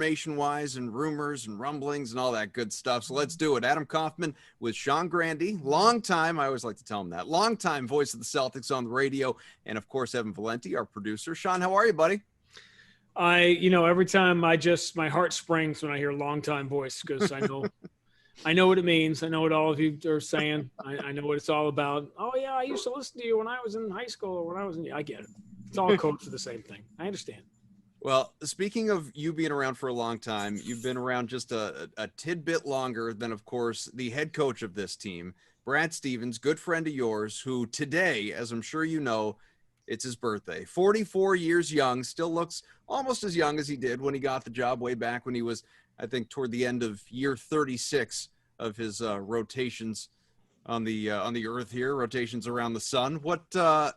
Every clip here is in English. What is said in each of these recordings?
information-wise and rumors and rumblings and all that good stuff. So let's do it. Adam Kaufman with Sean Grande, long-time, I always like to tell him that, long-time voice of the Celtics on the radio, and of course, Evan Valenti, our producer. Sean, how are you, buddy? Every time my heart springs when I hear long-time voice, because I know what it means. I know what all of you are saying. I know what it's all about. Oh, yeah, I used to listen to you when I was in high school or when I was in – I get it. It's all code for the same thing. I understand. Well, speaking of you being around for a long time, you've been around just a tidbit longer than, of course, the head coach of this team, Brad Stevens, good friend of yours, who today, as I'm sure you know, it's his birthday. 44 years young, still looks almost as young as he did when he got the job way back when he was – I think toward the end of year 36 of his rotations on the Earth here, rotations around the sun. What do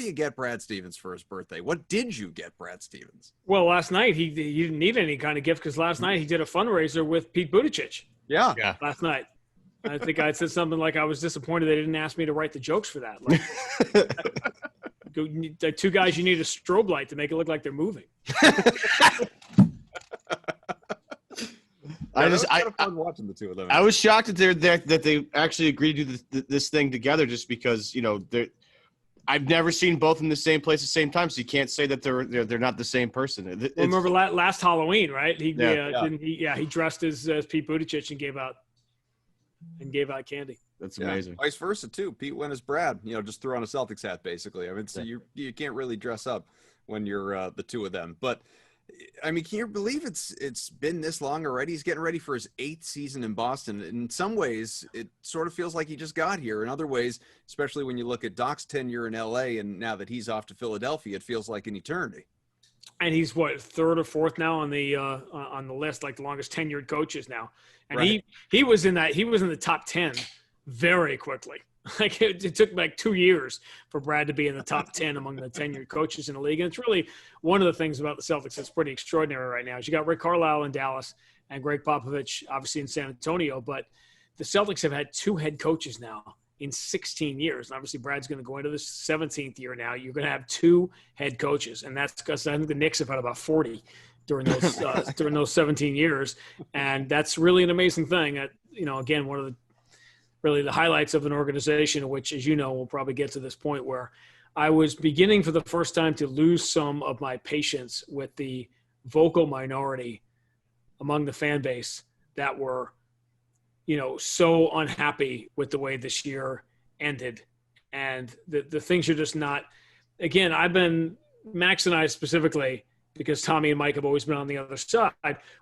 you get Brad Stevens for his birthday? What did you get Brad Stevens? Well, last night he didn't need any kind of gift because last night he did a fundraiser with Pete Buttigieg. Yeah. Last night. I think I said something like I was disappointed they didn't ask me to write the jokes for that. Like, two guys, you need a strobe light to make it look like they're moving. I watching the two of them. I was shocked that they actually agreed to do this thing together, just because I've never seen both in the same place at the same time, so you can't say that they're not the same person. Remember last Halloween, right? He dressed as Pete Buttigieg and gave out candy. That's amazing. Vice versa too. Pete went as Brad. Just threw on a Celtics hat basically. I mean, so you can't really dress up when you're the two of them, but. I mean, can you believe it's been this long already? He's getting ready for his 8th season in Boston. In some ways, it sort of feels like he just got here. In other ways, especially when you look at Doc's tenure in LA and now that he's off to Philadelphia, it feels like an eternity. And he's what, 3rd or 4th now on the list, like the longest tenured coaches now. And right. he was in the top 10 very quickly. Like it took like 2 years for Brad to be in the top 10 among the tenured coaches in the league. And it's really one of the things about the Celtics that's pretty extraordinary right now is you got Rick Carlisle in Dallas and Greg Popovich obviously in San Antonio, but the Celtics have had 2 head coaches now in 16 years. And obviously Brad's going to go into the 17th year now. You're going to have 2 head coaches. And that's because I think the Knicks have had about 40 during those 17 years. And that's really an amazing thing. Again, one of the highlights of an organization, which, as you know, we'll probably get to this point where I was beginning for the first time to lose some of my patience with the vocal minority among the fan base that were, so unhappy with the way this year ended. And the things are just not, again, Max and I specifically, because Tommy and Mike have always been on the other side.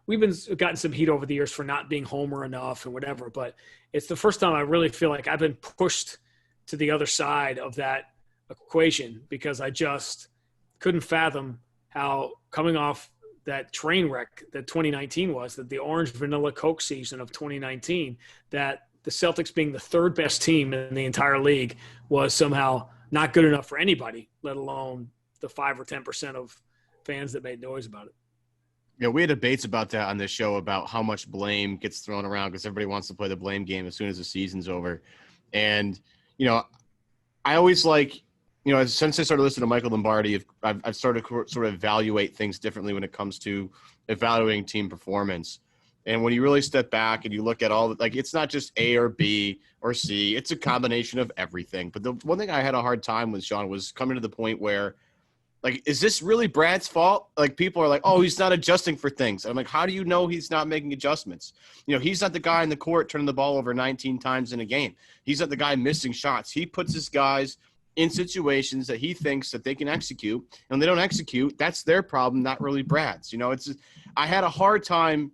We've gotten some heat over the years for not being homer enough and whatever, but it's the first time I really feel like I've been pushed to the other side of that equation because I just couldn't fathom how coming off that train wreck that 2019 was, that the orange vanilla Coke season of 2019, that the Celtics being the 3rd best team in the entire league was somehow not good enough for anybody, let alone the 5 or 10% of fans that made noise about it. Yeah, we had debates about that on this show about how much blame gets thrown around because everybody wants to play the blame game as soon as the season's over. And, I always since I started listening to Michael Lombardi, I've started to sort of evaluate things differently when it comes to evaluating team performance. And when you really step back and you look at it's not just A or B or C, it's a combination of everything. But the one thing I had a hard time with, Sean, was coming to the point where, is this really Brad's fault? People are like, oh, he's not adjusting for things. I'm like, how do you know he's not making adjustments? He's not the guy in the court turning the ball over 19 times in a game. He's not the guy missing shots. He puts his guys in situations that he thinks that they can execute, and when they don't execute, that's their problem, not really Brad's. I had a hard time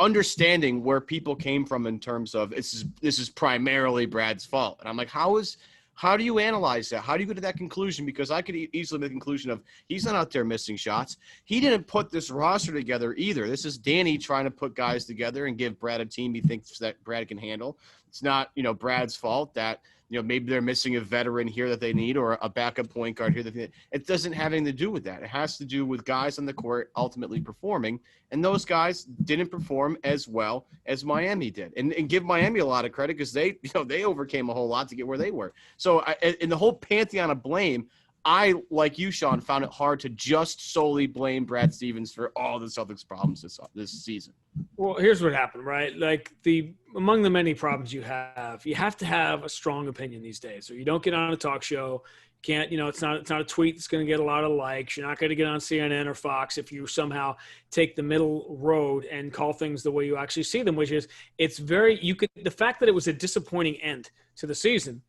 understanding where people came from in terms of this is primarily Brad's fault. And I'm like, how do you analyze that? How do you get to that conclusion? Because I could easily make the conclusion of he's not out there missing shots. He didn't put this roster together either. This is Danny trying to put guys together and give Brad a team he thinks that Brad can handle. It's not, Brad's fault that, maybe they're missing a veteran here that they need or a backup point guard here that they need. It doesn't have anything to do with that. It has to do with guys on the court ultimately performing, and those guys didn't perform as well as Miami did. And give Miami a lot of credit because they overcame a whole lot to get where they were. So in the whole pantheon of blame, I, like you, Sean, found it hard to just solely blame Brad Stevens for all the Celtics' problems this season. Well, here's what happened, right? Like among the many problems you have to have a strong opinion these days. Or you don't get on a talk show. Can't, it's not a tweet that's going to get a lot of likes. You're not going to get on CNN or Fox if you somehow take the middle road and call things the way you actually see them, which is the fact that it was a disappointing end to the season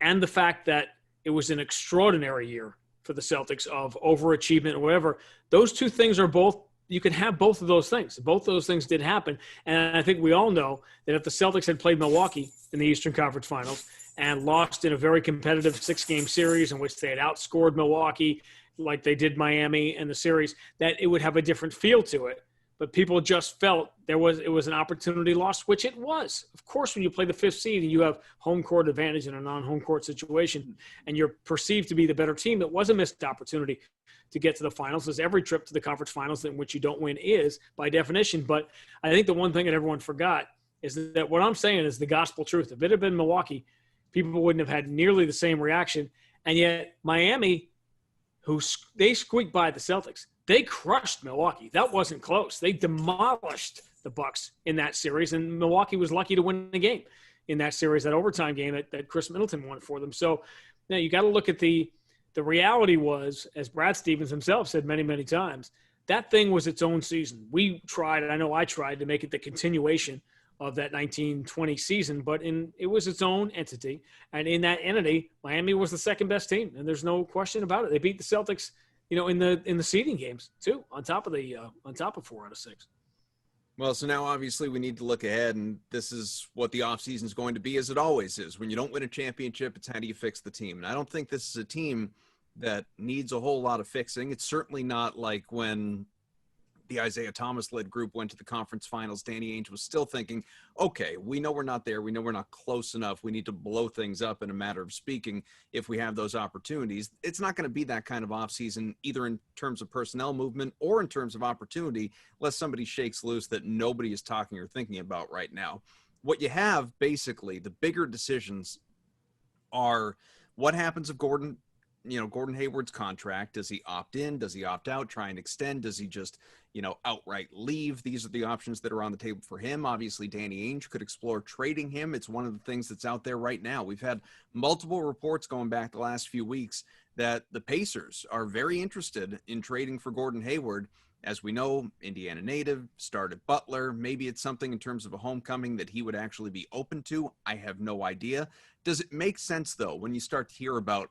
and the fact that it was an extraordinary year for the Celtics of overachievement or whatever. Those two things are both, you can have both of those things. Both of those things did happen. And I think we all know that if the Celtics had played Milwaukee in the Eastern Conference Finals and lost in a very competitive 6-game series in which they had outscored Milwaukee like they did Miami in the series, that it would have a different feel to it. But people just felt it was an opportunity lost, which it was. Of course, when you play the 5th seed and you have home court advantage in a non-home court situation and you're perceived to be the better team, it was a missed opportunity to get to the finals, as every trip to the conference finals in which you don't win is by definition. But I think the one thing that everyone forgot is that what I'm saying is the gospel truth. If it had been Milwaukee, people wouldn't have had nearly the same reaction. And yet Miami, they squeaked by the Celtics. They crushed Milwaukee. That wasn't close. They demolished the Bucks in that series, and Milwaukee was lucky to win the game in that series, that overtime game that Chris Middleton won for them. So now you got to look at the reality was, as Brad Stevens himself said many, many times, that thing was its own season. We tried, I know I tried to make it the continuation of that 1920 season, but it was its own entity. And in that entity, Miami was the second best team, and there's no question about it. They beat the Celtics, in the seeding games too, on top of 4 out of 6. Well, so now obviously we need to look ahead, and this is what the offseason is going to be, as it always is. When you don't win a championship, it's how do you fix the team? And I don't think this is a team that needs a whole lot of fixing. It's certainly not like when the Isaiah Thomas-led group went to the conference finals. Danny Ainge was still thinking, okay, we know we're not there. We know we're not close enough. We need to blow things up in a matter of speaking if we have those opportunities. It's not going to be that kind of offseason, either in terms of personnel movement or in terms of opportunity, unless somebody shakes loose that nobody is talking or thinking about right now. What you have, basically, the bigger decisions are what happens if Gordon Hayward's contract. Does he opt in? Does he opt out? Try and extend? Does he just, outright leave? These are the options that are on the table for him. Obviously, Danny Ainge could explore trading him. It's one of the things that's out there right now. We've had multiple reports going back the last few weeks that the Pacers are very interested in trading for Gordon Hayward. As we know, Indiana native, started Butler. Maybe it's something in terms of a homecoming that he would actually be open to. I have no idea. Does it make sense, though, when you start to hear about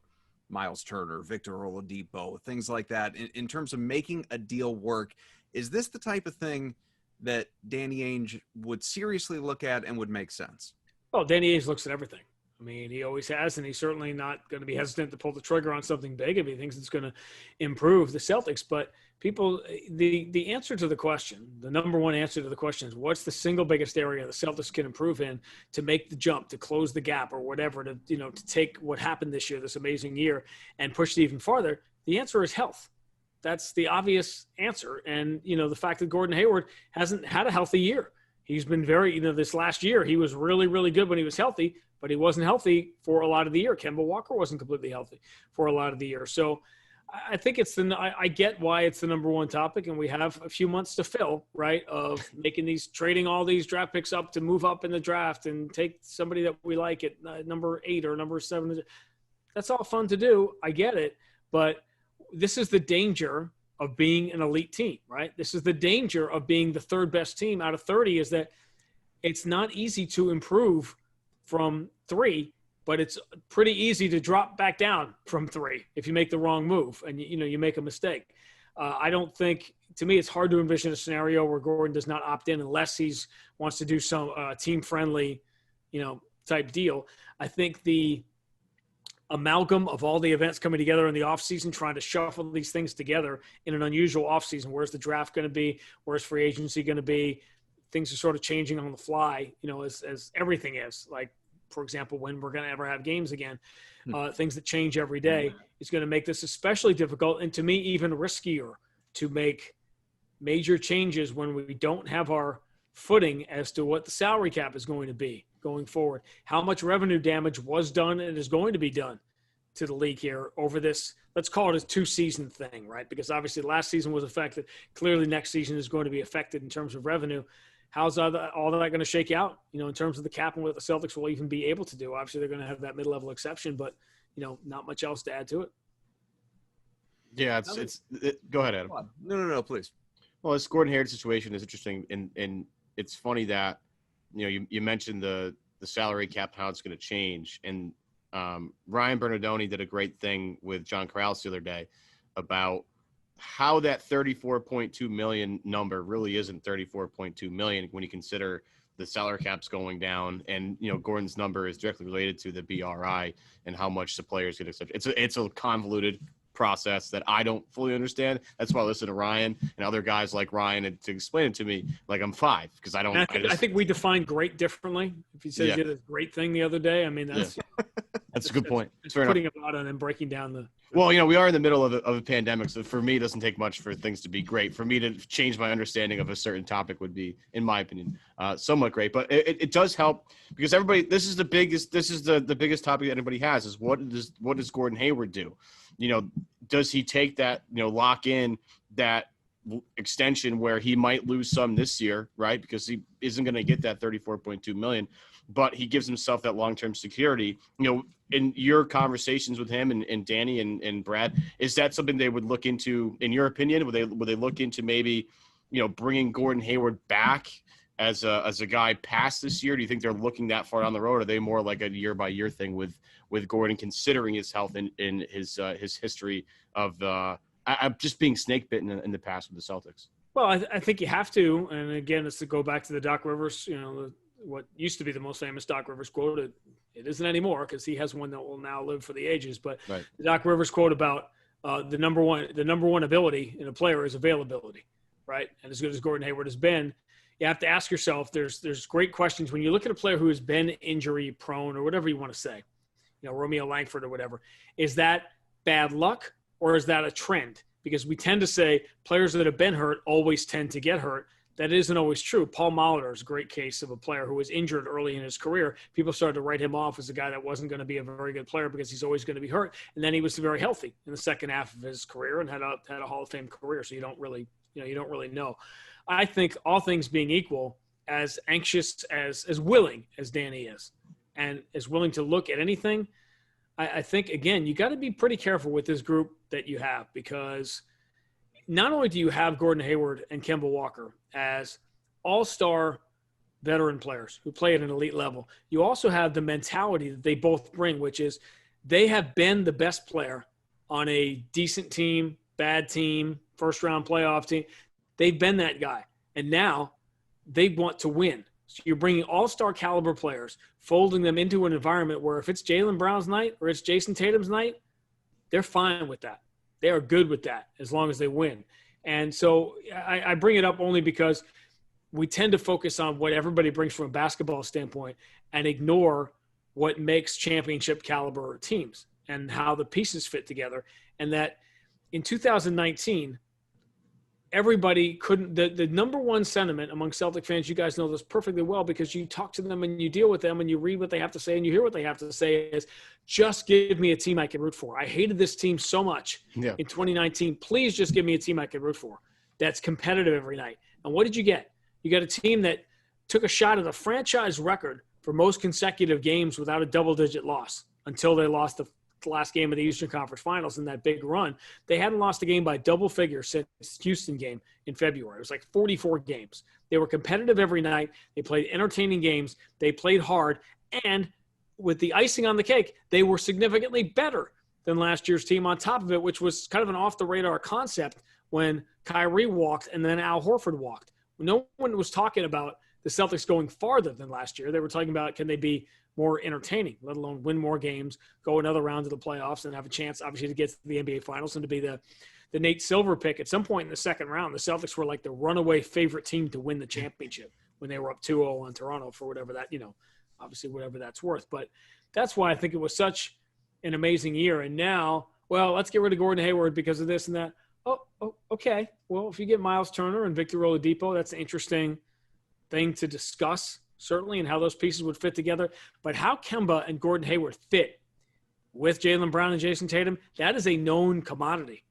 Miles Turner, Victor Oladipo, things like that, in terms of making a deal work? Is this the type of thing that Danny Ainge would seriously look at and would make sense? Well, Danny Ainge looks at everything. I mean, he always has, and he's certainly not going to be hesitant to pull the trigger on something big if he thinks it's going to improve the Celtics. But people, the answer to the question, the number one answer to the question is, what's the single biggest area the Celtics can improve in to make the jump, to close the gap or whatever, to take what happened this year, this amazing year, and push it even farther? The answer is health. That's the obvious answer. And, the fact that Gordon Hayward hasn't had a healthy year. He's been very, this last year, he was really, really good when he was healthy, but he wasn't healthy for a lot of the year. Kemba Walker wasn't completely healthy for a lot of the year. So I think I get why it's the number one topic, and we have a few months to fill, right, of trading all these draft picks up to move up in the draft and take somebody that we like at number 8 or number 7. That's all fun to do. I get it. But this is the danger of being an elite team, right? This is the danger of being the third best team out of 30, is that it's not easy to improve from 3, but it's pretty easy to drop back down from 3 if you make the wrong move and you make a mistake. I don't think, to me, it's hard to envision a scenario where Gordon does not opt in unless he wants to do some team friendly, type deal. I think the amalgam of all the events coming together in the offseason, trying to shuffle these things together in an unusual offseason. Where's the draft going to be? Where's free agency going to be? Things are sort of changing on the fly, as everything is. Like, for example, when we're going to ever have games again, things that change every day is going to make this especially difficult, and to me, even riskier to make major changes when we don't have our footing as to what the salary cap is going to be going forward. How much revenue damage was done and is going to be done to the league here over this, let's call it a 2-season thing, right? Because obviously last season was affected. Clearly next season is going to be affected in terms of revenue. How's all that going to shake out, in terms of the cap and what the Celtics will even be able to do? Obviously they're going to have that mid-level exception, but, not much else to add to it. Yeah, go ahead, Adam. No, please. Well, this Gordon Hayward situation is interesting, and it's funny that you mentioned the salary cap, how it's going to change, and Ryan Bernardoni did a great thing with John Corrales the other day about how that $34.2 million number really isn't $34.2 million when you consider the salary cap's going down, and Gordon's number is directly related to the BRI and how much the players get accepted. It's a convoluted process that I don't fully understand. That's why I listen to Ryan and other guys like Ryan to explain it to me like I'm 5, because I don't. I think we define great differently. If you said you did a great thing the other day, I mean that's that's a good point. It's putting a lot on and breaking down the. Well, we are in the middle of a pandemic, so for me, it doesn't take much for things to be great. For me to change my understanding of a certain topic would be, in my opinion, somewhat great. But it does help because everybody. This is the biggest topic that anybody has is what does Gordon Hayward do? Does he take that, lock in that extension where he might lose some this year, right? Because he isn't going to get that $34.2 million, but he gives himself that long-term security. In your conversations with him and Danny and Brad, is that something they would look into, in your opinion? Would they look into maybe, bringing Gordon Hayward back as a guy past this year? Do you think they're looking that far down the road? Or are they more like a year-by-year thing with Gordon, considering his health and his history of just being snake bitten in the past with the Celtics? Well, I think you have to. And again, it's to go back to the Doc Rivers, what used to be the most famous Doc Rivers quote. It isn't anymore because he has one that will now live for the ages. But right. The Doc Rivers quote about the number one ability in a player is availability, right? And as good as Gordon Hayward has been, you have to ask yourself, there's great questions when you look at a player who has been injury prone or whatever you want to say, Romeo Langford or whatever. Is that bad luck or is that a trend? Because we tend to say players that have been hurt always tend to get hurt. That isn't always true. Paul Molitor is a great case of a player who was injured early in his career. People started to write him off as a guy that wasn't going to be a very good player because he's always going to be hurt. And then he was very healthy in the second half of his career and had a Hall of Fame career. So you don't really know. I think all things being equal, as anxious as willing as Danny is, and as willing to look at anything, I think, again, you got to be pretty careful with this group that you have, because not only do you have Gordon Hayward and Kemba Walker as all-star veteran players who play at an elite level, you also have the mentality that they both bring, which is they have been the best player on a decent team, bad team, first-round playoff team. They've been that guy, and now they want to win. So you're bringing all-star caliber players, folding them into an environment where if it's Jaylen Brown's night or it's Jason Tatum's night, they're fine with that. They are good with that as long as they win. And so I bring it up only because we tend to focus on what everybody brings from a basketball standpoint and ignore what makes championship caliber teams and how the pieces fit together. And that in 2019, everybody couldn't – the number one sentiment among Celtic fans, you guys know this perfectly well because you talk to them and you deal with them and you read what they have to say and you hear what they have to say, is just give me a team I can root for. I hated this team so much in 2019. Please just give me a team I can root for that's competitive every night. And what did you get? You got a team that took a shot at a franchise record for most consecutive games without a double-digit loss until they lost the last game of the Eastern Conference Finals in that big run. They hadn't lost a game by double figures since Houston game in February. It was like 44 games. They were competitive every night. They played entertaining games. They played hard. And with the icing on the cake, they were significantly better than last year's team on top of it, which was kind of an off-the-radar concept when Kyrie walked and then Al Horford walked. No one was talking about the Celtics going farther than last year. They were talking about, can they be more entertaining, let alone win more games, go another round of the playoffs, and have a chance, obviously, to get to the NBA Finals and to be the Nate Silver pick. At some point in the second round, the Celtics were like the runaway favorite team to win the championship when they were up 2-0 on Toronto for whatever that, obviously whatever that's worth. But that's why I think it was such an amazing year. And now, well, let's get rid of Gordon Hayward because of this and that. Oh, okay. Well, if you get Miles Turner and Victor Oladipo, that's an interesting thing to discuss, certainly, and how those pieces would fit together. But how Kemba and Gordon Hayward fit with Jaylen Brown and Jason Tatum, that is a known commodity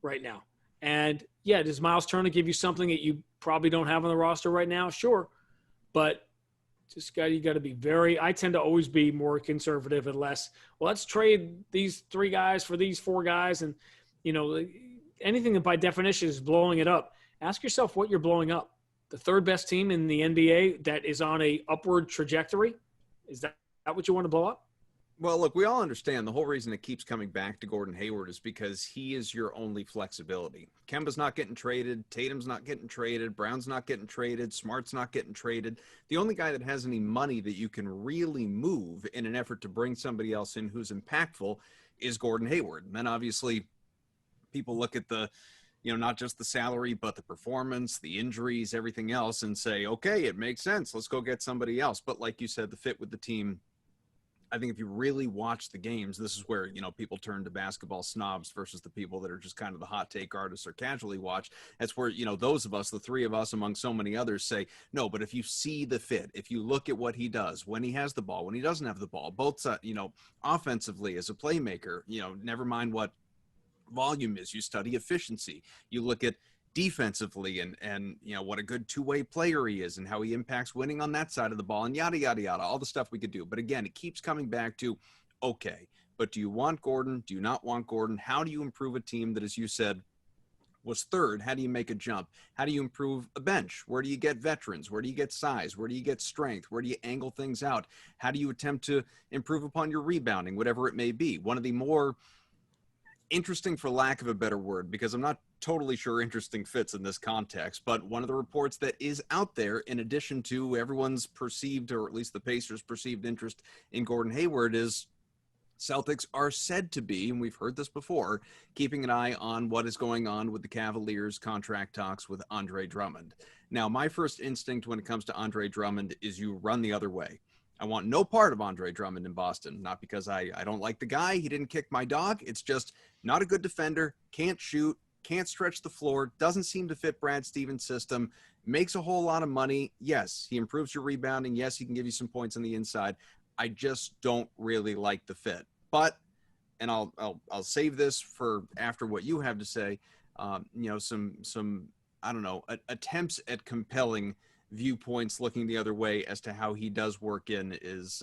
right now. And yeah, does Miles Turner give you something that you probably don't have on the roster right now? Sure. But you got to be I tend to always be more conservative and less, well, let's trade these 3 guys for these 4 guys. And, anything that by definition is blowing it up, ask yourself what you're blowing up. The 3rd best team in the NBA that is on a upward trajectory, is that what you want to blow up? Well, look, we all understand the whole reason it keeps coming back to Gordon Hayward is because he is your only flexibility. Kemba's not getting traded. Tatum's not getting traded. Brown's not getting traded. Smart's not getting traded. The only guy that has any money that you can really move in an effort to bring somebody else in who's impactful is Gordon Hayward. And then obviously people look at the, not just the salary, but the performance, the injuries, everything else, and say, okay, it makes sense. Let's go get somebody else. But like you said, the fit with the team, I think if you really watch the games, this is where, people turn to basketball snobs versus the people that are just kind of the hot take artists or casually watch. That's where, those of us, the 3 of us among so many others say, no, but if you see the fit, if you look at what he does, when he has the ball, when he doesn't have the ball, both, offensively as a playmaker, never mind what volume is, you study efficiency, you look at defensively and what a good 2-way player he is and how he impacts winning on that side of the ball and yada yada yada, all the stuff we could do. But again, it keeps coming back to, okay, but do you want Gordon? Do you not want Gordon? How do you improve a team that, as you said, was 3rd? How do you make a jump? How do you improve a bench? Where do you get veterans? Where do you get size? Where do you get strength? Where do you angle things out? How do you attempt to improve upon your rebounding, whatever it may be? One of the more interesting, for lack of a better word, because I'm not totally sure interesting fits in this context, but one of the reports that is out there, in addition to everyone's perceived, or at least the Pacers' perceived interest in Gordon Hayward, is Celtics are said to be, and we've heard this before, keeping an eye on what is going on with the Cavaliers' contract talks with Andre Drummond. Now, my first instinct when it comes to Andre Drummond is you run the other way. I want no part of Andre Drummond in Boston, not because I don't like the guy. He didn't kick my dog. It's just not a good defender, can't shoot, can't stretch the floor, doesn't seem to fit Brad Stevens' system, makes a whole lot of money. Yes, he improves your rebounding. Yes, he can give you some points on the inside. I just don't really like the fit. But, and I'll save this for after what you have to say, some I don't know, attempts at compelling viewpoints looking the other way as to how he does work in is,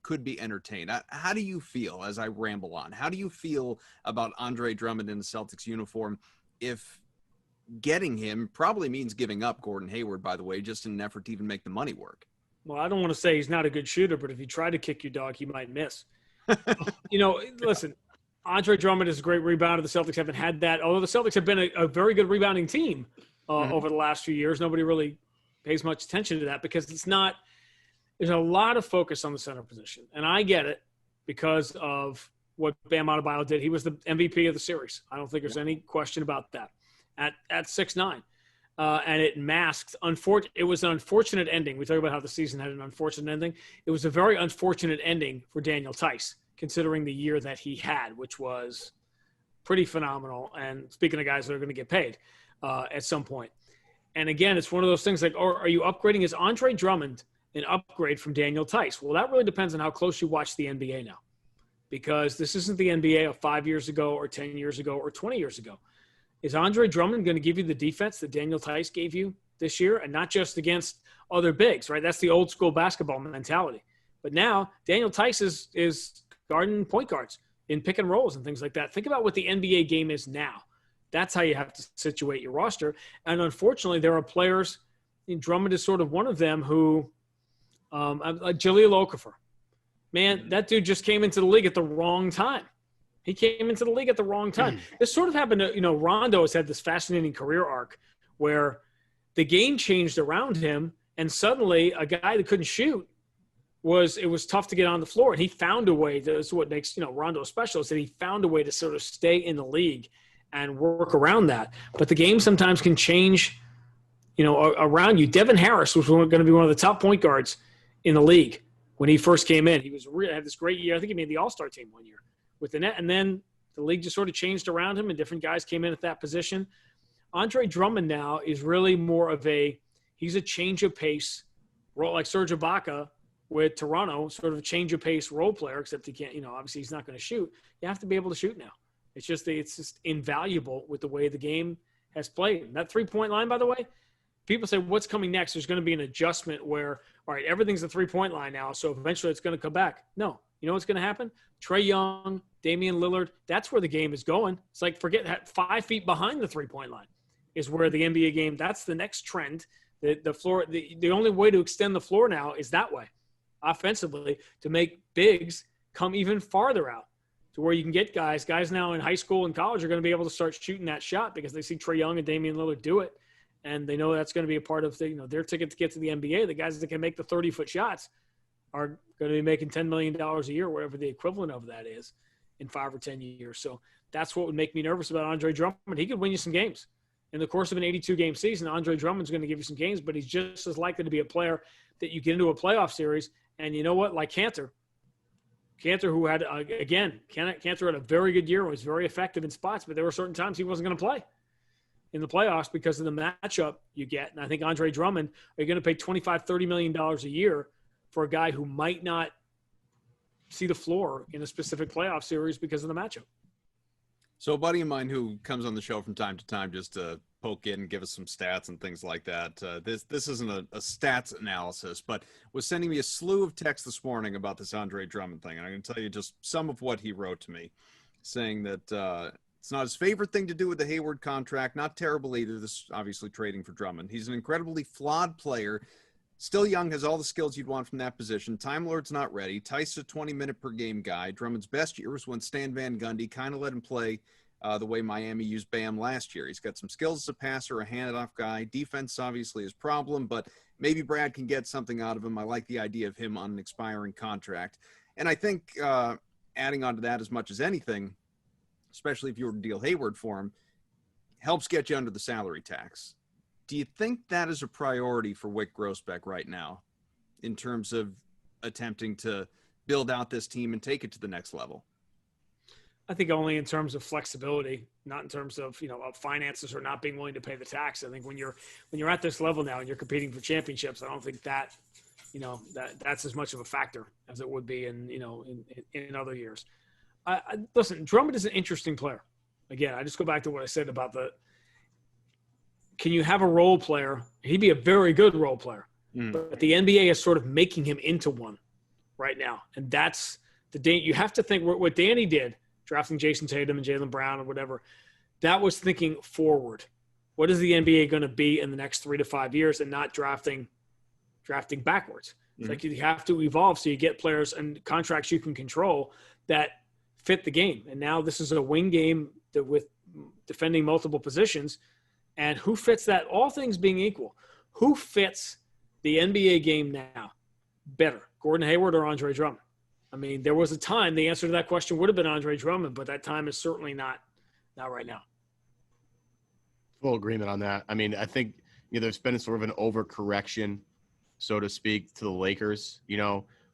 could be entertained. How do you feel, as I ramble on, how do you feel about Andre Drummond in the Celtics uniform if getting him probably means giving up Gordon Hayward, by the way, just in an effort to even make the money work? Well, I don't want to say he's not a good shooter, but if he tried to kick your dog, he might miss. Listen, Andre Drummond is a great rebounder. The Celtics haven't had that, although the Celtics have been a very good rebounding team over the last few years. Nobody really pays much attention to that because there's a lot of focus on the center position. And I get it because of what Bam Adebayo did. He was the MVP of the series. I don't think there's any question about that at 6'9". And it masked it was an unfortunate ending. We talk about how the season had an unfortunate ending. It was a very unfortunate ending for Daniel Tice, considering the year that he had, which was pretty phenomenal. And speaking of guys that are going to get paid at some point. And again, it's one of those things like, are you upgrading? Is Andre Drummond an upgrade from Daniel Tice? Well, that really depends on how close you watch the NBA now, because this isn't the NBA of 5 years ago or 10 years ago or 20 years ago. Is Andre Drummond going to give you the defense that Daniel Tice gave you this year, and not just against other bigs, right? That's the old school basketball mentality. But now Daniel Tice is guarding point guards in pick and rolls and things like that. Think about what the NBA game is now. That's how you have to situate your roster. And unfortunately, there are players, and Drummond is sort of one of them, who, like Jahlil Okafor. Man, that dude just came into the league at the wrong time. He came into the league at the wrong time. This sort of happened to, Rondo has had this fascinating career arc where the game changed around him, and suddenly a guy that couldn't shoot it was tough to get on the floor. And he found a way. That's what makes, Rondo special, is that he found a way to sort of stay in the league and work around that. But the game sometimes can change, around you. Devin Harris was going to be one of the top point guards in the league when he first came in. He had this great year. I think he made the All-Star team one year with the net. And then the league just sort of changed around him and different guys came in at that position. Andre Drummond now is really more of he's a change of pace, like Serge Ibaka with Toronto, sort of a change of pace role player, except he can't, obviously he's not going to shoot. You have to be able to shoot now. It's just invaluable with the way the game has played. And that 3-point line, by the way, people say, what's coming next? There's going to be an adjustment where, all right, everything's a 3-point line now, so eventually it's going to come back. No. You know what's going to happen? Trae Young, Damian Lillard, that's where the game is going. It's like, forget that 5 feet behind the 3-point line is where the NBA game, that's the next trend. The floor, the only way to extend the floor now is that way, offensively, to make bigs come even farther out to where you can get guys now in high school and college are going to be able to start shooting that shot because they see Trae Young and Damian Lillard do it. And they know that's going to be a part of their ticket to get to the NBA. The guys that can make the 30-foot shots are going to be making $10 million a year, whatever the equivalent of that is, in 5 or 10 years. So that's what would make me nervous about Andre Drummond. He could win you some games. In the course of an 82-game season, Andre Drummond's going to give you some games, but he's just as likely to be a player that you get into a playoff series. And you know what? Like Cantor, who had, Cantor had a very good year and was very effective in spots, but there were certain times he wasn't going to play in the playoffs because of the matchup you get. And I think Andre Drummond, are you going to pay $25, $30 million a year for a guy who might not see the floor in a specific playoff series because of the matchup? So a buddy of mine who comes on the show from time to time just to poke in and give us some stats and things like that. This isn't a stats analysis, but was sending me a slew of texts this morning about this Andre Drummond thing. And I'm going to tell you just some of what he wrote to me, saying that it's not his favorite thing to do with the Hayward contract. Not terrible either. This obviously trading for Drummond. He's an incredibly flawed player. Still young, has all the skills you'd want from that position. Time Lord's not ready. Tice's a 20-minute-per-game guy. Drummond's best year was when Stan Van Gundy kind of let him play the way Miami used Bam last year. He's got some skills as a passer, a hand-off guy. Defense obviously is a problem, but maybe Brad can get something out of him. I like the idea of him on an expiring contract. And I think adding on to that as much as anything, especially if you were to deal Hayward for him, helps get you under the salary tax. Do you think that is a priority for Wyc Grousbeck right now in terms of attempting to build out this team and take it to the next level? I think only in terms of flexibility, not in terms of, of finances or not being willing to pay the tax. I think when you're at this level now and you're competing for championships, I don't think that, that's as much of a factor as it would be in other years. Listen, Drummond is an interesting player. Again, I just go back to what I said about can you have a role player? He'd be a very good role player, but the NBA is sort of making him into one right now. And that's you have to think what Danny did, drafting Jason Tatum and Jaylen Brown or whatever, that was thinking forward. What is the NBA going to be in the next 3 to 5 years and not drafting backwards? It's like you have to evolve so you get players and contracts you can control that fit the game. And now this is a wing game with defending multiple positions. And who fits that? All things being equal, who fits the NBA game now better, Gordon Hayward or Andre Drummond? I mean, there was a time the answer to that question would have been Andre Drummond, but that time is certainly not right now. Full agreement on that. I mean, I think there's been sort of an overcorrection, so to speak, to the Lakers.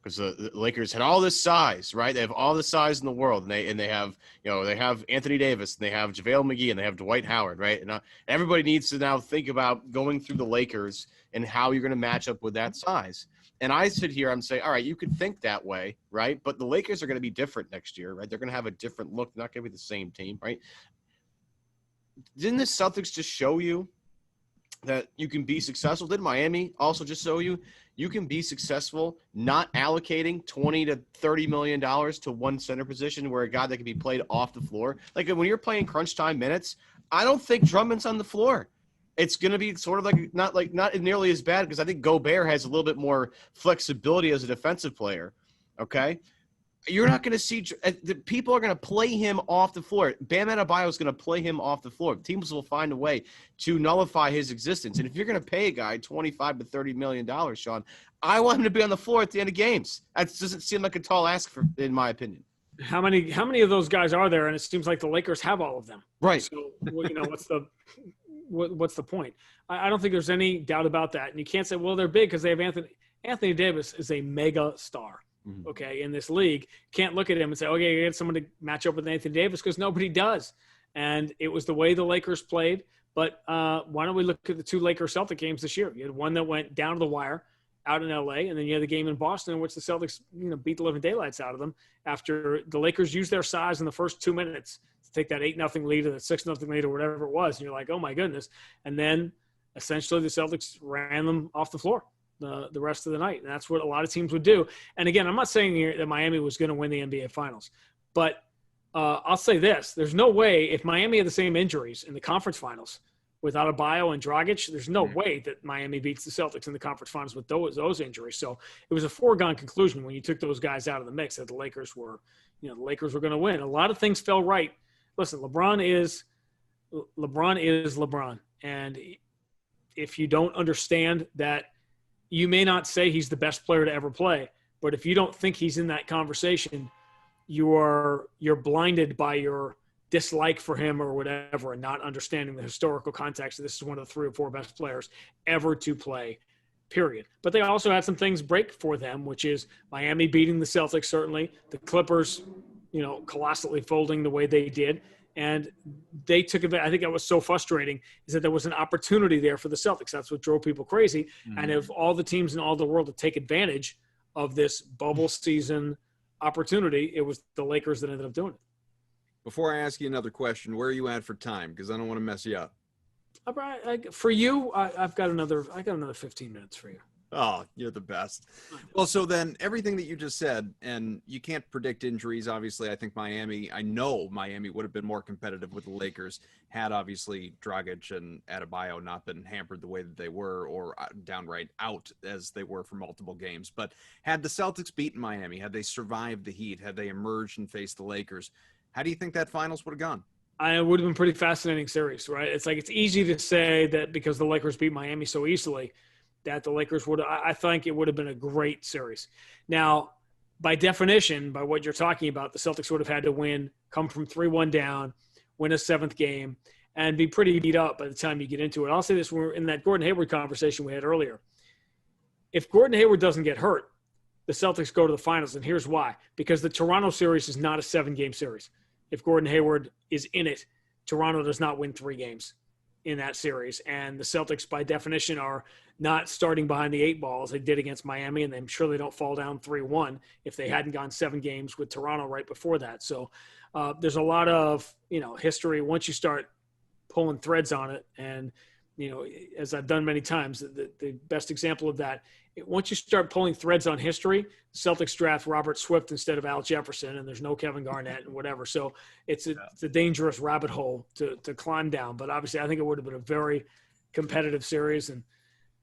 Because the Lakers had all this size, right? They have all the size in the world, and they have they have Anthony Davis, and they have JaVale McGee, and they have Dwight Howard, right? And everybody needs to now think about going through the Lakers and how you're going to match up with that size. And I sit here and say, all right, you could think that way, right? But the Lakers are going to be different next year, right? They're going to have a different look. They're not going to be the same team, right? Didn't the Celtics just show you that you can be successful? Did Miami also just show you can be successful not allocating $20 to $30 million to one center position where a guy that can be played off the floor? Like when you're playing crunch time minutes, I don't think Drummond's on the floor. It's going to be sort of not nearly as bad because I think Gobert has a little bit more flexibility as a defensive player. Okay. You're not going to see the people are going to play him off the floor. Bam Adebayo is going to play him off the floor. Teams will find a way to nullify his existence. And if you're going to pay a guy $25 to $30 million, Sean, I want him to be on the floor at the end of games. That doesn't seem like a tall ask in my opinion. How many of those guys are there? And it seems like the Lakers have all of them. Right. So, what's the point? I don't think there's any doubt about that. And you can't say, well, they're big because they have Anthony Davis is a mega star. Okay, in this league, can't look at him and say, okay, you get someone to match up with Anthony Davis because nobody does. And it was the way the Lakers played. But why don't we look at the 2 Lakers-Celtic games this year? You had one that went down to the wire. out in LA, and then you had the game in Boston in which the Celtics, beat the living daylights out of them after the Lakers used their size in the first 2 minutes to take that 8-0 lead or that 6-0 lead or whatever it was. And you're like, oh my goodness. And then essentially the Celtics ran them off the floor the rest of the night. And that's what a lot of teams would do. And again, I'm not saying here that Miami was going to win the NBA Finals, but I'll say this. There's no way if Miami had the same injuries in the conference finals without Adebayo and Dragic, there's no way that Miami beats the Celtics in the conference finals with those injuries. So it was a foregone conclusion when you took those guys out of the mix that the Lakers were going to win. A lot of things fell right. Listen, LeBron is LeBron. And if you don't understand that, you may not say he's the best player to ever play, but if you don't think he's in that conversation, you're blinded by your dislike for him or whatever, and not understanding the historical context. This is one of the 3 or 4 best players ever to play, period. But they also had some things break for them, which is Miami beating the Celtics, certainly, the Clippers, colossally folding the way they did. And they took it. I think that was so frustrating is that there was an opportunity there for the Celtics. That's what drove people crazy. Mm-hmm. And if all the teams in all the world to take advantage of this bubble season opportunity, it was the Lakers that ended up doing it. Before I ask you another question, where are you at for time? Because I don't want to mess you up. For you, I got another 15 minutes for you. Oh, you're the best. Well, so then everything that you just said, and you can't predict injuries. Obviously, I know Miami would have been more competitive with the Lakers had obviously Dragic and Adebayo not been hampered the way that they were, or downright out as they were for multiple games. But had the Celtics beaten Miami, had they survived the heat, had they emerged and faced the Lakers, how do you think that finals would have gone? It would have been a pretty fascinating series, right? It's like it's easy to say that because the Lakers beat Miami so easily that the Lakers would – I think it would have been a great series. Now, by definition, by what you're talking about, the Celtics would have had to win, come from 3-1 down, win a 7th game, and be pretty beat up by the time you get into it. I'll say this, we're in that Gordon Hayward conversation we had earlier. If Gordon Hayward doesn't get hurt, the Celtics go to the finals, and here's why. Because the Toronto series is not a 7-game series. If Gordon Hayward is in it, Toronto does not win 3 games in that series. And the Celtics, by definition, are not starting behind the 8 ball as they did against Miami, and I'm sure they don't fall down 3-1 if they hadn't gone 7 games with Toronto right before that. So there's a lot of, history once you start pulling threads on it. And, as I've done many times, the best example of that, once you start pulling threads on history, the Celtics draft Robert Swift instead of Al Jefferson, and there's no Kevin Garnett and whatever. So it's a dangerous rabbit hole to climb down. But obviously I think it would have been a very competitive series.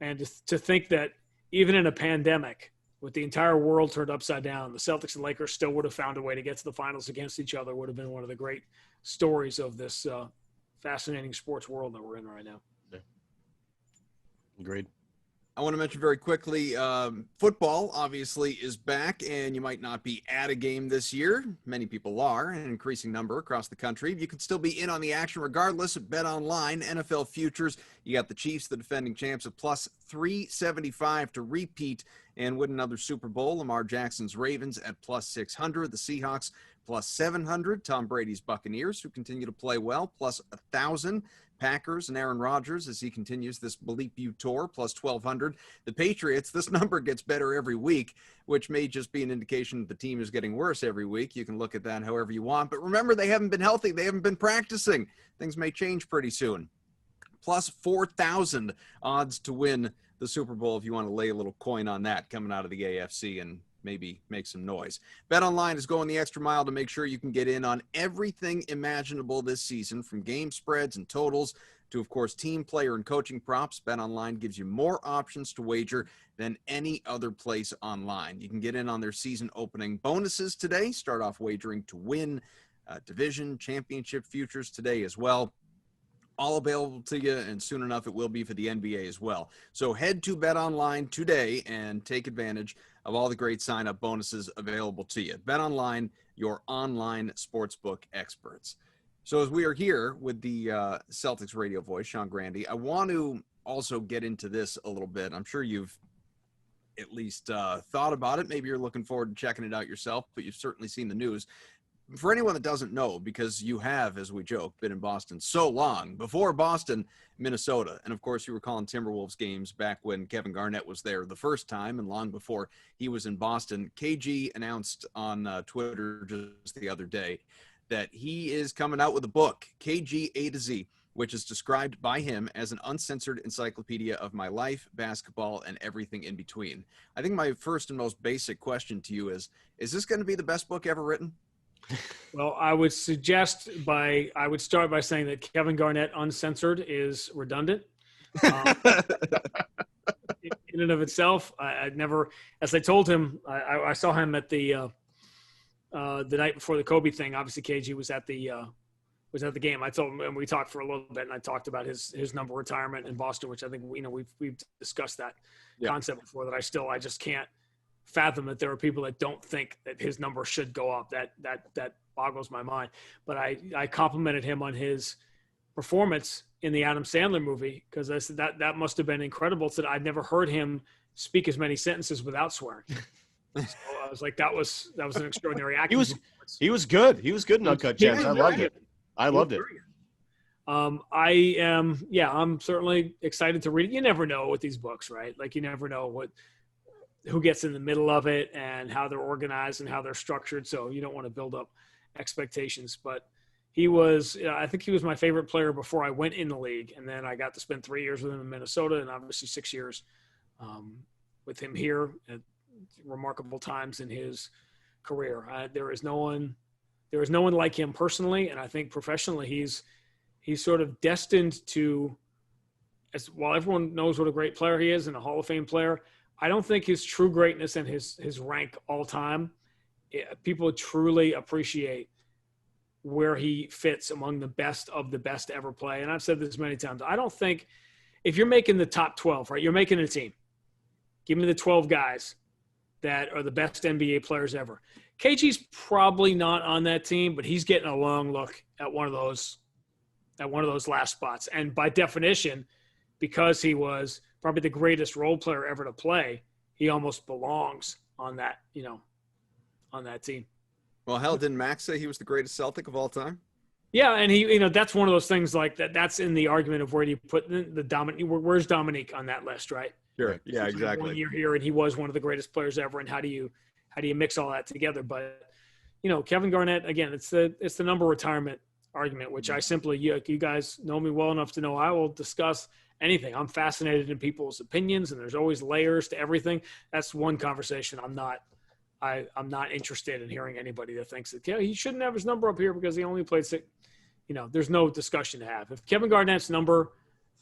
And to think that even in a pandemic, with the entire world turned upside down, the Celtics and Lakers still would have found a way to get to the finals against each other would have been one of the great stories of this fascinating sports world that we're in right now. Yeah. Agreed. I want to mention very quickly, football obviously is back, and you might not be at a game this year. Many people are, an increasing number across the country. You can still be in on the action regardless at Bet Online, NFL futures. You got the Chiefs, the defending champs, at plus 375 to repeat and win another Super Bowl. Lamar Jackson's Ravens at plus 600. The Seahawks plus 700. Tom Brady's Buccaneers, who continue to play well, plus 1,000. Packers and Aaron Rodgers as he continues this Bleep You tour, plus 1,200. The Patriots, this number gets better every week, which may just be an indication that the team is getting worse every week. You can look at that however you want. But remember, they haven't been healthy. They haven't been practicing. Things may change pretty soon. Plus 4,000 odds to win the Super Bowl if you want to lay a little coin on that coming out of the AFC and maybe make some noise. BetOnline is going the extra mile to make sure you can get in on everything imaginable this season, from game spreads and totals to, of course, team, player, and coaching props. BetOnline gives you more options to wager than any other place online. You can get in on their season opening bonuses today. Start off wagering to win division, championship futures today as well. All available to you, and soon enough it will be for the NBA as well. So head to BetOnline today and take advantage of all the great sign-up bonuses available to you. BetOnline, your online sportsbook experts. So as we are here with the Celtics radio voice, Sean Grande, I want to also get into this a little bit. I'm sure you've at least thought about it. Maybe you're looking forward to checking it out yourself, but you've certainly seen the news. for anyone that doesn't know, because you have, as we joke, been in Boston so long, before Boston, Minnesota. And of course, you were calling Timberwolves games back when Kevin Garnett was there the first time and long before he was in Boston. KG announced on Twitter just the other day that he is coming out with a book, KG A to Z, which is described by him as an uncensored encyclopedia of my life, basketball, and everything in between. I think my first and most basic question to you is this going to be the best book ever written? Well, I would start by saying that Kevin Garnett Uncensored is redundant. In and of itself, I'd never, as I told him, I saw him at the night before the Kobe thing. Obviously, KG was at the game. I told him, and we talked for a little bit, and I talked about his number retirement in Boston, which I think we've discussed that concept before. That I just can't fathom that there are people that don't think that his number should go up. That boggles my mind. But I complimented him on his performance in the Adam Sandler movie, because I said that must have been incredible. That I'd never heard him speak as many sentences without swearing. So I was like, that was an extraordinary acting. He was good. He was good in Uncut Gems. I loved it. I loved it. I'm certainly excited to read it. You never know with these books, right? Like, you never know who gets in the middle of it and how they're organized and how they're structured. So you don't want to build up expectations. But I think he was my favorite player before I went in the league. And then I got to spend 3 years with him in Minnesota, and obviously 6 years with him here at remarkable times in his career. There is no one like him personally, and I think professionally he's sort of destined to, while everyone knows what a great player he is and a Hall of Fame player, I don't think his true greatness and his rank all time, people truly appreciate where he fits among the best of the best to ever play. And I've said this many times. I don't think, if you're making the top 12, right, you're making a team. Give me the 12 guys that are the best NBA players ever. KG's probably not on that team, but he's getting a long look at one of those last spots. And by definition, because he was probably the greatest role player ever to play, he almost belongs on that, on that team. Well, hell, didn't Max say he was the greatest Celtic of all time? Yeah, and he, that's one of those things like that. That's in the argument of where do you put the Dominique? Where's Dominique on that list, right? Sure. Yeah, exactly. 1 year here, and he was one of the greatest players ever. And how do you mix all that together? But Kevin Garnett, again, it's the number retirement argument, which I simply, you guys know me well enough to know I will discuss anything. I'm fascinated in people's opinions, and there's always layers to everything. That's one conversation I'm not interested in hearing anybody that thinks that he shouldn't have his number up here because he only played six. There's no discussion to have. If Kevin Garnett's number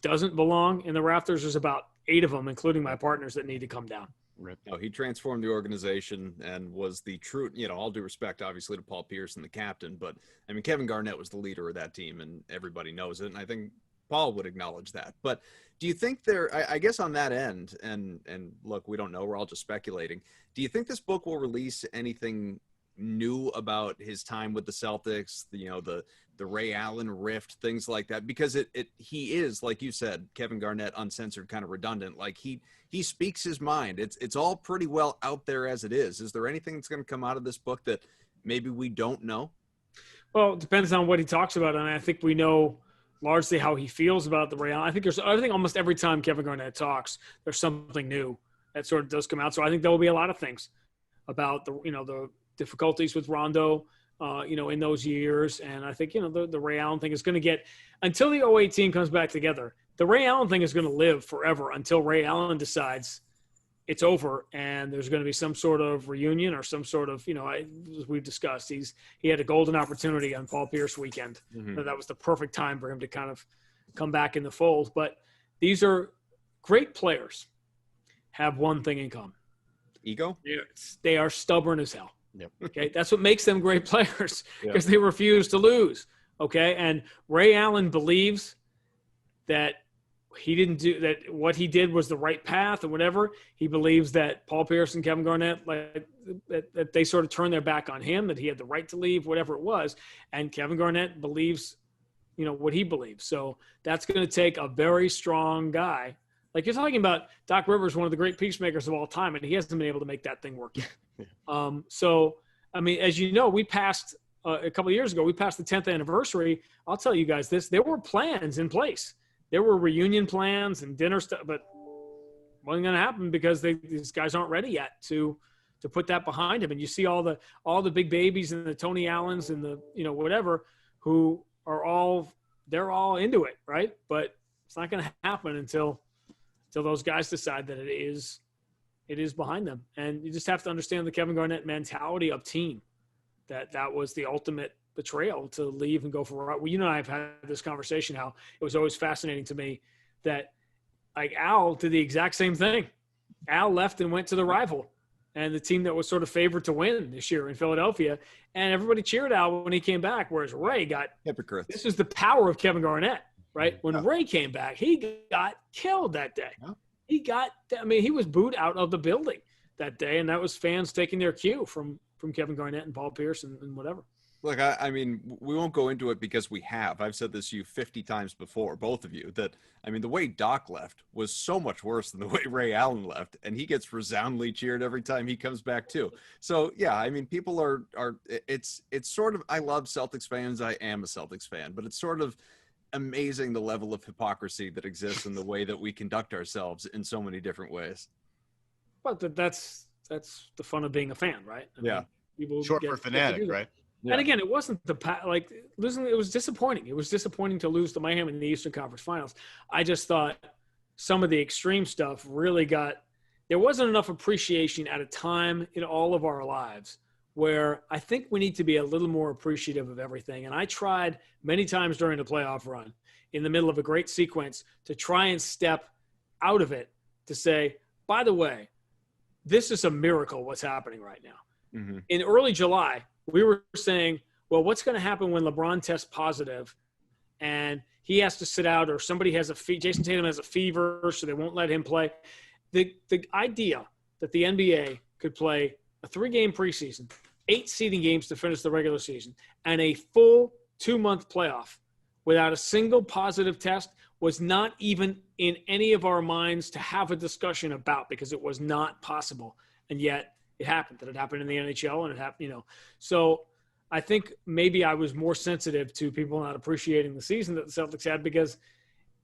doesn't belong in the rafters, there's about 8 of them, including my partners, that need to come down. No, he transformed the organization and was the true, all due respect, obviously, to Paul Pierce and the captain. But, I mean, Kevin Garnett was the leader of that team, and everybody knows it. And I think Paul would acknowledge that. But do you think I guess on that end, and look, we don't know, we're all just speculating. Do you think this book will release anything new about his time with the Celtics, the Ray Allen rift, things like that? Because he is, like you said, Kevin Garnett uncensored, kind of redundant. Like he speaks his mind. It's all pretty well out there as it is. Is there anything that's going to come out of this book that maybe we don't know? Well, it depends on what he talks about. And I think we know largely how he feels about the Ray Allen. I think almost every time Kevin Garnett talks, there's something new that sort of does come out. So I think there will be a lot of things about the difficulties with Rondo, in those years. And I think, the Ray Allen thing is going to get, until the 08 team comes back together, the Ray Allen thing is going to live forever until Ray Allen decides it's over and there's going to be some sort of reunion or some sort of, as we've discussed, he had a golden opportunity on Paul Pierce weekend. Mm-hmm. That was the perfect time for him to kind of come back in the fold. But these are great players, have one thing in common. Ego? They are stubborn as hell. Yep. Okay. That's what makes them great players, because they refuse to lose. Okay. And Ray Allen believes that he didn't do that. What he did was the right path or whatever. He believes that Paul Pierce and Kevin Garnett, that they sort of turned their back on him, that he had the right to leave, whatever it was. And Kevin Garnett believes, what he believes. So that's going to take a very strong guy. Like you're talking about, Doc Rivers, one of the great peacemakers of all time, and he hasn't been able to make that thing work yet. So, I mean, as you know, we passed a couple of years ago. We passed the 10th anniversary. I'll tell you guys this: there were plans in place. There were reunion plans and dinner stuff, but wasn't going to happen because these guys aren't ready yet to put that behind him. And you see all the big babies and the Tony Allens and the whatever who are they're all into it, right? But it's not going to happen until those guys decide that it is behind them. And you just have to understand the Kevin Garnett mentality of team, that was the ultimate betrayal to leave and go for – well, you and I have had this conversation how it was always fascinating to me that, like, Al did the exact same thing. Al left and went to the rival and the team that was sort of favored to win this year in Philadelphia. And everybody cheered Al when he came back, whereas Ray got – hypocrites. This is the power of Kevin Garnett, right? When Ray came back, he got killed that day. He was booed out of the building that day, and that was fans taking their cue from Kevin Garnett and Paul Pierce and whatever. Look, I mean, we won't go into it because we have. I've said this to you 50 times before, both of you, that, I mean, the way Doc left was so much worse than the way Ray Allen left, and he gets resoundingly cheered every time he comes back too. So, yeah, I mean, people it's sort of, I love Celtics fans. I am a Celtics fan, but it's sort of amazing the level of hypocrisy that exists in the way that we conduct ourselves in so many different ways. But that's the fun of being a fan, right? I mean, people short for fanatic, right? Yeah. And again, it wasn't losing. It was disappointing. It was disappointing to lose to Miami in the Eastern Conference Finals. I just thought some of the extreme stuff really there wasn't enough appreciation at a time in all of our lives where I think we need to be a little more appreciative of everything. And I tried many times during the playoff run in the middle of a great sequence to try and step out of it to say, by the way, this is a miracle what's happening right now. Mm-hmm. In early July, we were saying, well, what's going to happen when LeBron tests positive and he has to sit out, or somebody has Jason Tatum has a fever, so they won't let him play. The idea that the NBA could play a 3-game preseason, 8 seeding games to finish the regular season, and a full 2-month playoff without a single positive test was not even in any of our minds to have a discussion about, because it was not possible. And yet it happened. That it happened in the NHL, and it happened, So I think maybe I was more sensitive to people not appreciating the season that the Celtics had, because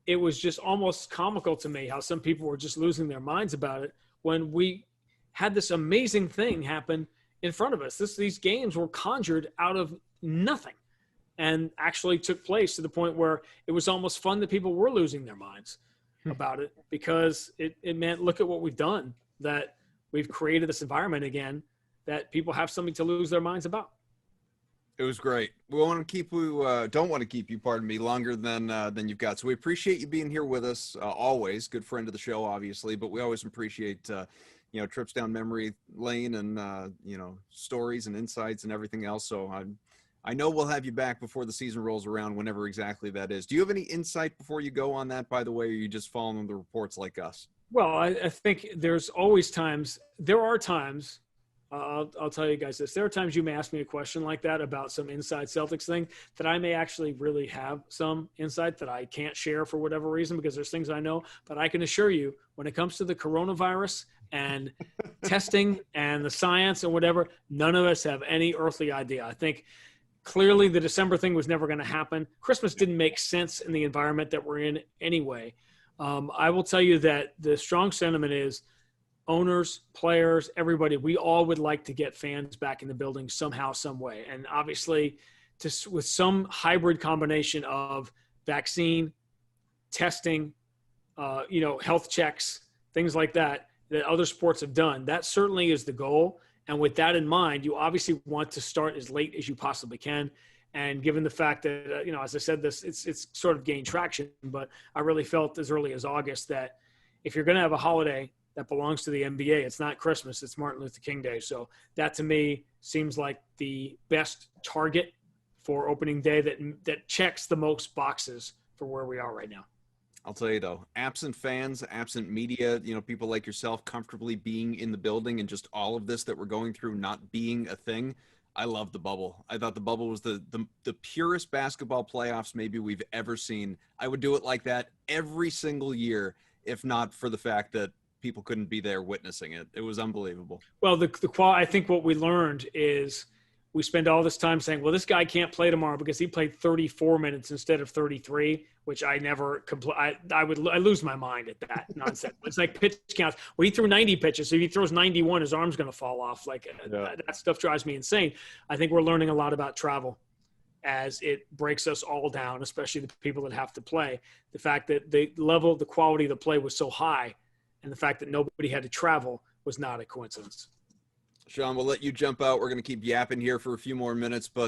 it was just almost comical to me how some people were just losing their minds about it when we had this amazing thing happen in front of us. These games were conjured out of nothing and actually took place to the point where it was almost fun that people were losing their minds about it, because it meant, look at what we've done, that we've created this environment again that people have something to lose their minds about. It was great. We don't want to keep you, pardon me, longer than you've got. So we appreciate you being here with us always. Good friend of the show, obviously, but we always appreciate trips down memory lane and stories and insights and everything else. So I know we'll have you back before the season rolls around, whenever exactly that is. Do you have any insight before you go on that, by the way, or are you just following the reports like us? Well, I think there are times, I'll tell you guys this, there are times you may ask me a question like that about some inside Celtics thing that I may actually really have some insight that I can't share for whatever reason, because there's things I know. But I can assure you, when it comes to the coronavirus and testing and the science and whatever, none of us have any earthly idea. I think clearly the December thing was never going to happen. Christmas didn't make sense in the environment that we're in anyway. I will tell you that the strong sentiment is owners, players, everybody, we all would like to get fans back in the building somehow, some way. And obviously with some hybrid combination of vaccine, testing, health checks, things like that other sports have done, that certainly is the goal. And with that in mind, you obviously want to start as late as you possibly can. And given the fact that, as I said, it's sort of gained traction, but I really felt as early as August that if you're going to have a holiday that belongs to the NBA, it's not Christmas, it's Martin Luther King Day. So that to me seems like the best target for opening day that checks the most boxes for where we are right now. I'll tell you though, absent fans, absent media, people like yourself comfortably being in the building, and just all of this that we're going through not being a thing, I love the bubble. I thought the bubble was the purest basketball playoffs maybe we've ever seen. I would do it like that every single year, if not for the fact that people couldn't be there witnessing it. It was unbelievable. Well, I think what we learned is we spend all this time saying, well, this guy can't play tomorrow because he played 34 minutes instead of 33, which I never I lose my mind at that nonsense. It's like pitch counts. Well, he threw 90 pitches. So if he throws 91, his arm's going to fall off. Like that stuff drives me insane. I think we're learning a lot about travel as it breaks us all down, especially the people that have to play. The fact that the quality of the play was so high, and the fact that nobody had to travel was not a coincidence. Sean, we'll let you jump out. We're going to keep yapping here for a few more minutes, but